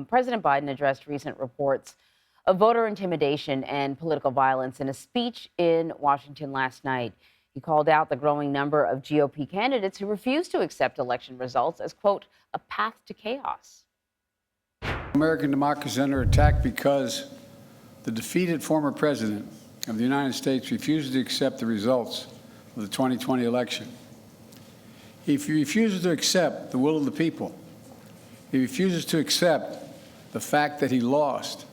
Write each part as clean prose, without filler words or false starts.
President Biden addressed recent reports of voter intimidation and political violence in a speech in Washington last night. He called out the growing number of GOP candidates who refuse to accept election results as, quote, a path to chaos. American democracy is under attack because the defeated former president of the United States refuses to accept the results of the 2020 election. He refuses to accept the will of the people. He refuses to accept the fact that he lost.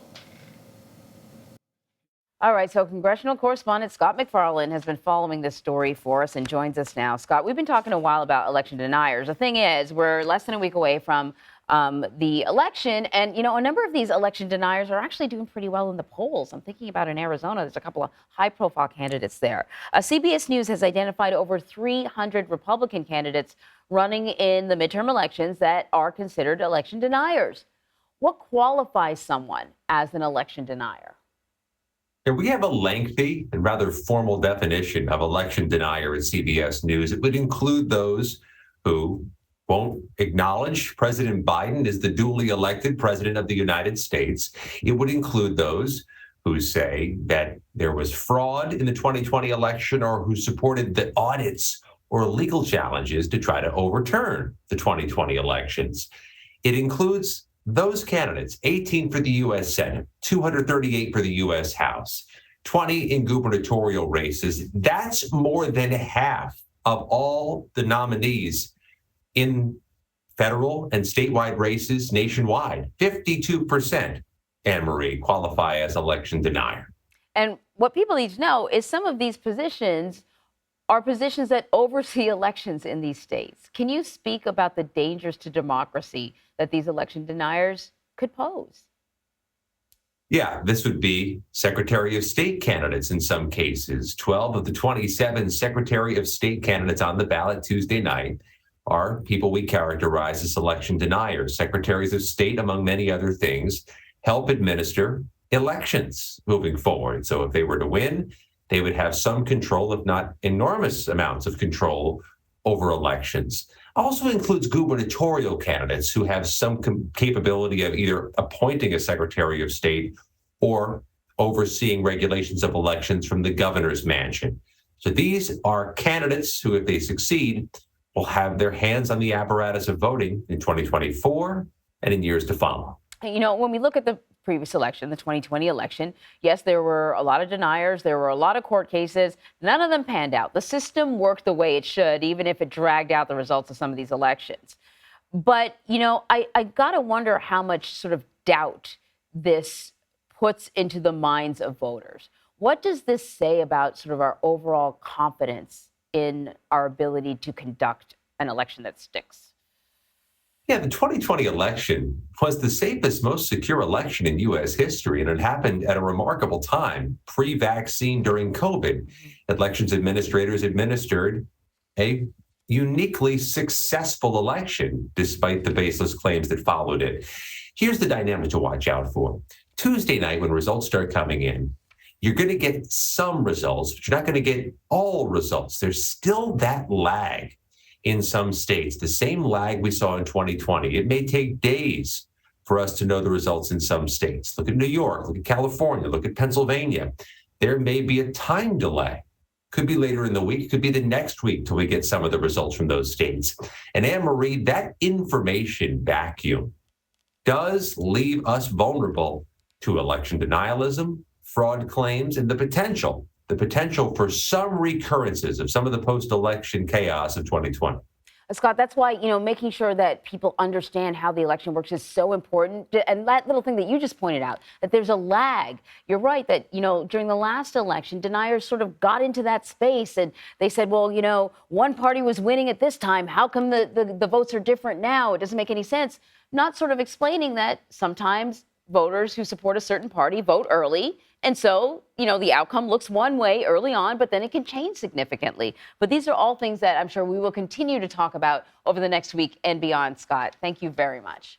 All right, so congressional correspondent Scott MacFarlane has been following this story for us and joins us now. Scott, we've been talking a while about election deniers. The thing is, we're less than a week away from the election, and, you know, a number of these election deniers are actually doing pretty well in the polls. I'm thinking about in Arizona, there's a couple of high-profile candidates there. CBS News has identified over 300 Republican candidates running in the midterm elections that are considered election deniers. What qualifies someone as an election denier? Yeah, we have a lengthy and rather formal definition of election denier at CBS News. It would include those who won't acknowledge President Biden as the duly elected president of the United States. It would include those who say that there was fraud in the 2020 election or who supported the audits or legal challenges to try to overturn the 2020 elections. It includes those candidates, 18 for the U.S. Senate, 238 for the U.S. House, 20 in gubernatorial races. That's more than half of all the nominees in federal and statewide races nationwide. 52%, Anne-Marie, qualify as election denier. And what people need to know is some of these positions are positions that oversee elections in these states. Can you speak about the dangers to democracy that these election deniers could pose? Yeah, this would be Secretary of State candidates in some cases. 12 of the 27 Secretary of State candidates on the ballot Tuesday night are people we characterize as election deniers. Secretaries of State, among many other things, help administer elections moving forward. So if they were to win, they would have some control, if not enormous amounts of control over elections. Also includes gubernatorial candidates who have some capability of either appointing a Secretary of State or overseeing regulations of elections from the governor's mansion. So these are candidates who, if they succeed, will have their hands on the apparatus of voting in 2024 and in years to follow. You know, when we look at the previous election, the 2020 election, yes, there were a lot of deniers. There were a lot of court cases. None of them panned out. The system worked the way it should, even if it dragged out the results of some of these elections. But, you know, I got to wonder how much sort of doubt this puts into the minds of voters. What does this say about sort of our overall confidence in our ability to conduct an election that sticks? Yeah, the 2020 election was the safest, most secure election in U.S. history, and it happened at a remarkable time, pre-vaccine during COVID. Elections administrators administered a uniquely successful election, despite the baseless claims that followed it. Here's the dynamic to watch out for. Tuesday night, when results start coming in, you're going to get some results, but you're not going to get all results. There's still that lag in some states, the same lag we saw in 2020. It may take days for us to know the results in some states. Look at New York, look at California, look at Pennsylvania. There may be a time delay. Could be later in the week, could be the next week till we get some of the results from those states. And Anne-Marie, that information vacuum does leave us vulnerable to election denialism, fraud claims, and the potential for some recurrences of some of the post-election chaos of 2020. Scott, that's why, you know, making sure that people understand how the election works is so important. And that little thing that you just pointed out, that there's a lag. You're right that, you know, during the last election, deniers sort of got into that space and they said, well, you know, one party was winning at this time. How come the votes are different now? It doesn't make any sense. Not sort of explaining that sometimes voters who support a certain party vote early. And so, you know, the outcome looks one way early on, but then it can change significantly. But these are all things that I'm sure we will continue to talk about over the next week and beyond, Scott. Thank you very much.